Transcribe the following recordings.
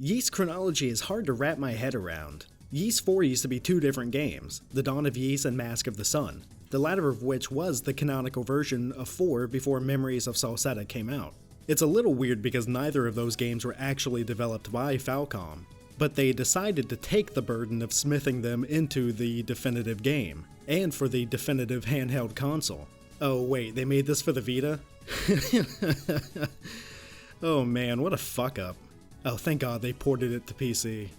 Ys chronology is hard to wrap my head around. Ys 4 used to be two different games, The Dawn of Ys and Mask of the Sun, the latter of which was the canonical version of 4 before Memories of Celceta came out. It's a little weird because neither of those games were actually developed by Falcom, but they decided to take the burden of smithing them into the definitive game, and for the definitive handheld console. Oh wait, they made this for the Vita? Oh man, what a fuck up. Oh, thank God they ported it to PC.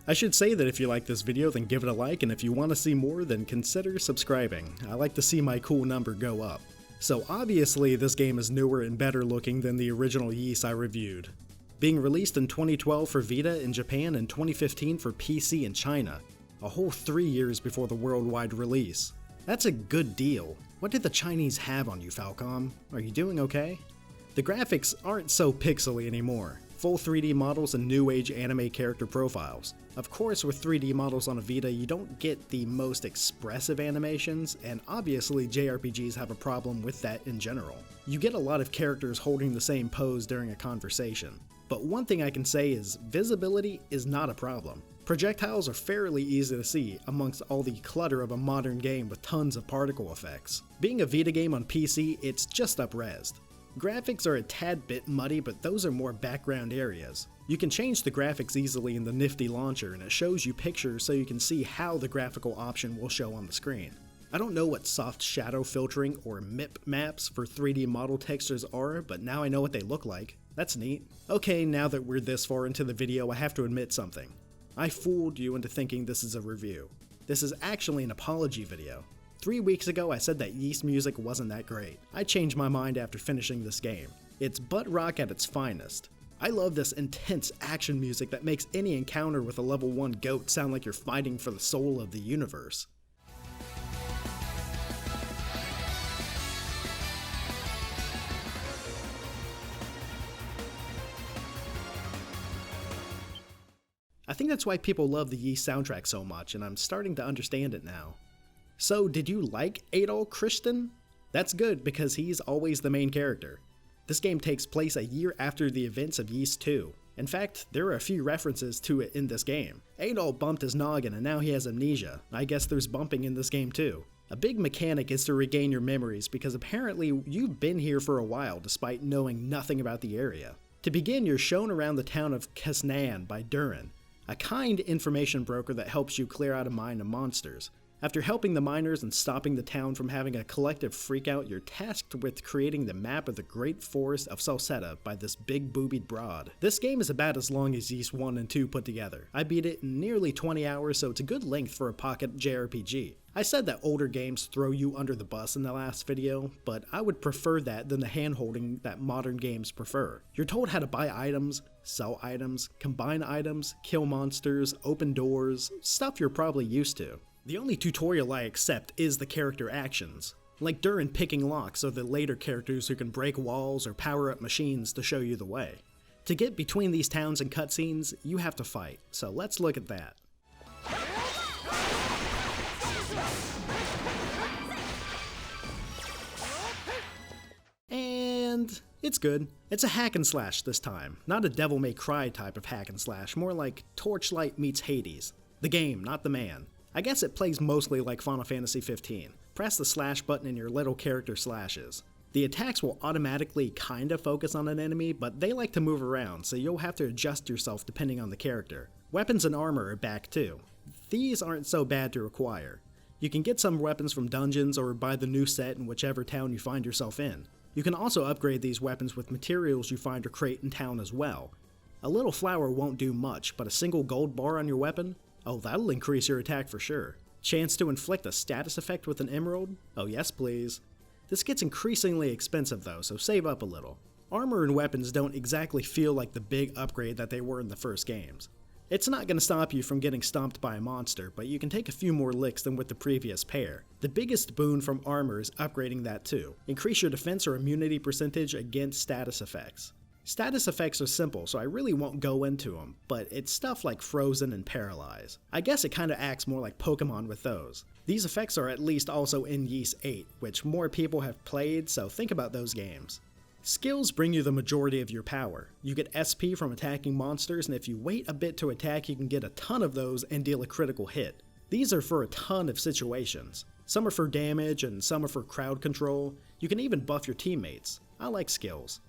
I should say that if you like this video, then give it a like, and if you want to see more, then consider subscribing. I like to see my cool number go up. So obviously this game is newer and better looking than the original Ys I reviewed. Being released in 2012 for Vita in Japan and 2015 for PC in China, a whole 3 years before the worldwide release. That's a good deal. What did the Chinese have on you, Falcom? Are you doing okay? The graphics aren't so pixely anymore. Full 3D models and new age anime character profiles. Of course, with 3D models on a Vita, you don't get the most expressive animations, and obviously JRPGs have a problem with that in general. You get a lot of characters holding the same pose during a conversation. But one thing I can say is visibility is not a problem. Projectiles are fairly easy to see amongst all the clutter of a modern game with tons of particle effects. Being a Vita game on PC, it's just up-resed. Graphics are a tad bit muddy, but those are more background areas. You can change the graphics easily in the nifty launcher, and it shows you pictures so you can see how the graphical option will show on the screen. I don't know what soft shadow filtering or MIP maps for 3D model textures are, but now I know what they look like. That's neat. Okay, now that we're this far into the video, I have to admit something. I fooled you into thinking this is a review. This is actually an apology video. 3 weeks ago I said that Ys music wasn't that great. I changed my mind after finishing this game. It's butt rock at its finest. I love this intense action music that makes any encounter with a level 1 goat sound like you're fighting for the soul of the universe. I think that's why people love the Ys soundtrack so much, and I'm starting to understand it now. So, did you like Adol Christian? That's good, because he's always the main character. This game takes place a year after the events of Ys 2. In fact, there are a few references to it in this game. Adol bumped his noggin and now he has amnesia. I guess there's bumping in this game too. A big mechanic is to regain your memories, because apparently you've been here for a while despite knowing nothing about the area. To begin, you're shown around the town of Kesnan by Durin, a kind information broker that helps you clear out a mine of monsters. After helping the miners and stopping the town from having a collective freakout, you're tasked with creating the map of the Great Forest of Celceta by this big boobied broad. This game is about as long as Ys 1 and 2 put together. I beat it in nearly 20 hours, so it's a good length for a pocket JRPG. I said that older games throw you under the bus in the last video, but I would prefer that than the hand-holding that modern games prefer. You're told how to buy items, sell items, combine items, kill monsters, open doors, stuff you're probably used to. The only tutorial I accept is the character actions, like Durin picking locks or the later characters who can break walls or power up machines to show you the way. To get between these towns and cutscenes, you have to fight, so let's look at that. And it's good. It's a hack and slash this time, not a Devil May Cry type of hack and slash, more like Torchlight meets Hades. The game, not the man. I guess it plays mostly like Final Fantasy 15. Press the slash button and your little character slashes. The attacks will automatically kinda focus on an enemy, but they like to move around, so you'll have to adjust yourself depending on the character. Weapons and armor are back too. These aren't so bad to acquire. You can get some weapons from dungeons or buy the new set in whichever town you find yourself in. You can also upgrade these weapons with materials you find or crate in town as well. A little flour won't do much, but a single gold bar on your weapon? Oh, that'll increase your attack for sure. Chance to inflict a status effect with an emerald? Oh yes please. This gets increasingly expensive though, so save up a little. Armor and weapons don't exactly feel like the big upgrade that they were in the first games. It's not going to stop you from getting stomped by a monster, but you can take a few more licks than with the previous pair. The biggest boon from armor is upgrading that too. Increase your defense or immunity percentage against status effects. Status effects are simple, so I really won't go into them, but it's stuff like Frozen and Paralyze. I guess it kinda acts more like Pokemon with those. These effects are at least also in Ys 8, which more people have played, so think about those games. Skills bring you the majority of your power. You get SP from attacking monsters, and if you wait a bit to attack, you can get a ton of those and deal a critical hit. These are for a ton of situations. Some are for damage, and some are for crowd control. You can even buff your teammates. I like skills.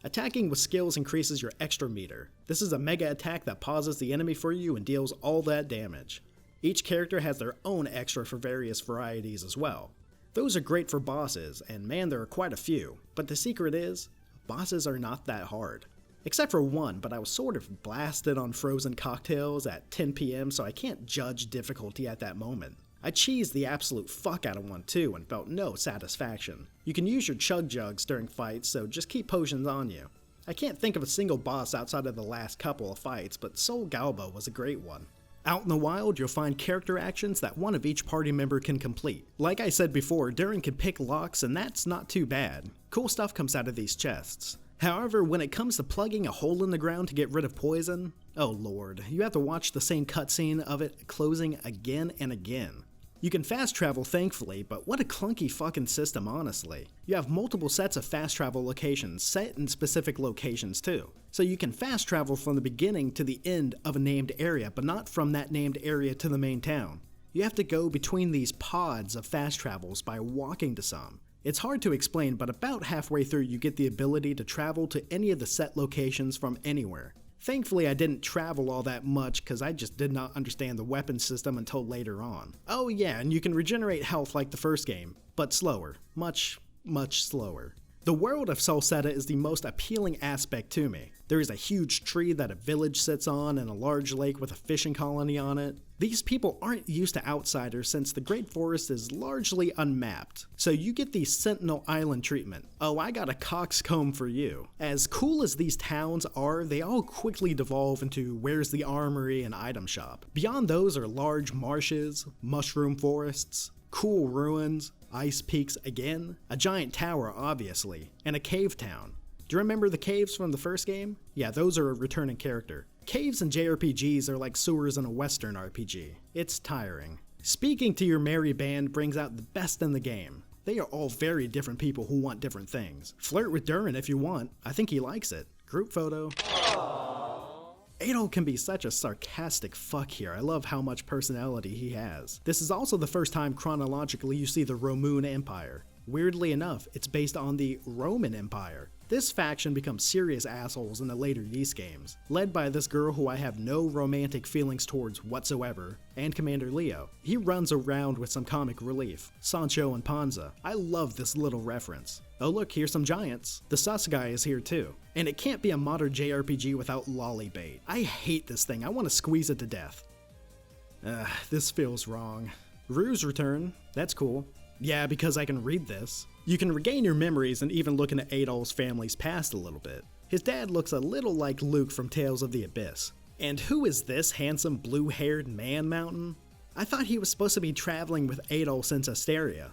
Attacking with skills increases your extra meter. This is a mega attack that pauses the enemy for you and deals all that damage. Each character has their own extra for various varieties as well. Those are great for bosses, and man, there are quite a few, but the secret is, bosses are not that hard. Except for one, but I was sort of blasted on frozen cocktails at 10 PM, so I can't judge difficulty at that moment. I cheesed the absolute fuck out of one too and felt no satisfaction. You can use your chug jugs during fights, so just keep potions on you. I can't think of a single boss outside of the last couple of fights, but Sol Galba was a great one. Out in the wild, you'll find character actions that one of each party member can complete. Like I said before, Durin can pick locks, and that's not too bad. Cool stuff comes out of these chests. However, when it comes to plugging a hole in the ground to get rid of poison, oh lord, you have to watch the same cutscene of it closing again and again. You can fast travel thankfully, but what a clunky fucking system honestly. You have multiple sets of fast travel locations set in specific locations too. So you can fast travel from the beginning to the end of a named area, but not from that named area to the main town. You have to go between these pods of fast travels by walking to some. It's hard to explain, but about halfway through you get the ability to travel to any of the set locations from anywhere. Thankfully I didn't travel all that much because I just did not understand the weapon system until later on. Oh yeah, and you can regenerate health like the first game, but slower. Much slower. The world of Celceta is the most appealing aspect to me. There is a huge tree that a village sits on and a large lake with a fishing colony on it. These people aren't used to outsiders since the Great Forest is largely unmapped, so you get the Sentinel Island treatment. Oh, I got a coxcomb for you. As cool as these towns are, they all quickly devolve into where's the armory and item shop. Beyond those are large marshes, mushroom forests, cool ruins, ice peaks again, a giant tower obviously, and a cave town. Do you remember the caves from the first game? Yeah, those are a returning character. Caves in JRPGs are like sewers in a Western RPG. It's tiring. Speaking to your merry band brings out the best in the game. They are all very different people who want different things. Flirt with Durin if you want. I think he likes it. Group photo. Adol can be such a sarcastic fuck here. I love how much personality he has. This is also the first time chronologically you see the Romun Empire. Weirdly enough, it's based on the Roman Empire. This faction becomes serious assholes in the later Ys games, led by this girl who I have no romantic feelings towards whatsoever, and Commander Leo. He runs around with some comic relief, Sancho and Panza. I love this little reference. Oh look, here's some giants. The sus guy is here too. And it can't be a modern JRPG without lolly bait. I hate this thing, I want to squeeze it to death. This feels wrong. Rue's return, that's cool. Yeah, because I can read this. You can regain your memories and even look into Adol's family's past a little bit. His dad looks a little like Luke from Tales of the Abyss. And who is this handsome blue-haired man mountain? I thought he was supposed to be traveling with Adol since Asteria.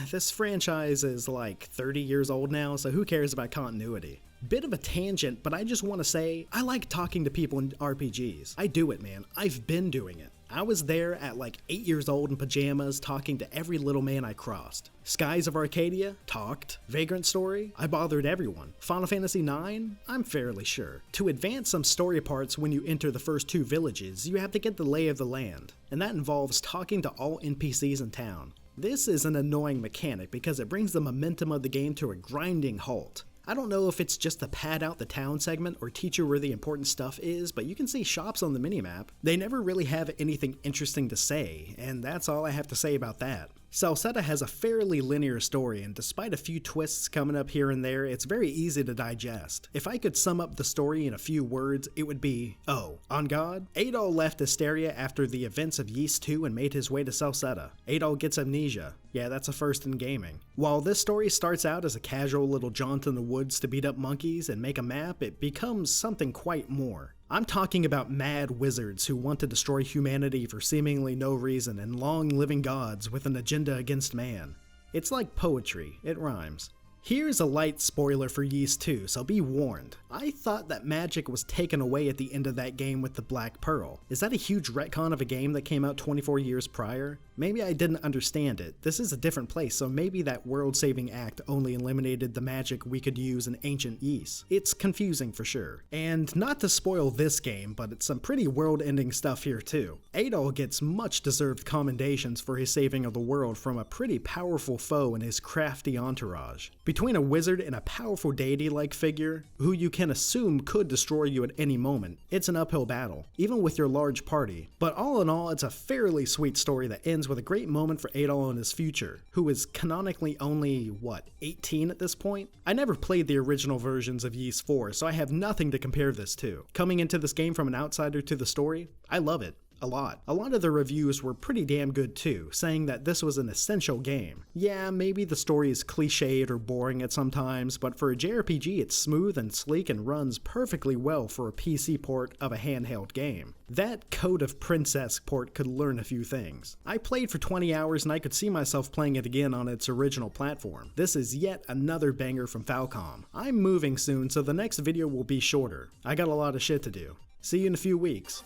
This franchise is like 30 years old now, so who cares about continuity? Bit of a tangent, but I just want to say, I like talking to people in RPGs. I do it, man. I've been doing it. I was there at like 8 years old in pajamas talking to every little man I crossed. Skies of Arcadia? Talked. Vagrant Story? I bothered everyone. Final Fantasy IX? I'm fairly sure. To advance some story parts when you enter the first 2 villages, you have to get the lay of the land, and that involves talking to all NPCs in town. This is an annoying mechanic because it brings the momentum of the game to a grinding halt. I don't know if it's just to pad out the town segment or teach you where the important stuff is, but you can see shops on the minimap. They never really have anything interesting to say, and that's all I have to say about that. Celceta has a fairly linear story, and despite a few twists coming up here and there, it's very easy to digest. If I could sum up the story in a few words, it would be, oh, on God, Adol left Asteria after the events of Ys 2 and made his way to Celceta. Adol gets amnesia. Yeah, that's a first in gaming. While this story starts out as a casual little jaunt in the woods to beat up monkeys and make a map, it becomes something quite more. I'm talking about mad wizards who want to destroy humanity for seemingly no reason and long-living gods with an agenda against man. It's like poetry, it rhymes. Here's a light spoiler for Ys 2, so be warned. I thought that magic was taken away at the end of that game with the Black Pearl. Is that a huge retcon of a game that came out 24 years prior? Maybe I didn't understand it. This is a different place, so maybe that world-saving act only eliminated the magic we could use in ancient Ys. It's confusing for sure. And not to spoil this game, but it's some pretty world-ending stuff here too. Adol gets much deserved commendations for his saving of the world from a pretty powerful foe and his crafty entourage. Between a wizard and a powerful deity-like figure, who you can assume could destroy you at any moment, it's an uphill battle, even with your large party. But all in all, it's a fairly sweet story that ends with a great moment for Adol in his future, who is canonically only, 18 at this point? I never played the original versions of Ys 4, so I have nothing to compare this to. Coming into this game from an outsider to the story, I love it. A lot. A lot of the reviews were pretty damn good too, saying that this was an essential game. Yeah, maybe the story is cliched or boring at some times, but for a JRPG it's smooth and sleek and runs perfectly well for a PC port of a handheld game. That Code of Princess port could learn a few things. I played for 20 hours and I could see myself playing it again on its original platform. This is yet another banger from Falcom. I'm moving soon, so the next video will be shorter. I got a lot of shit to do. See you in a few weeks.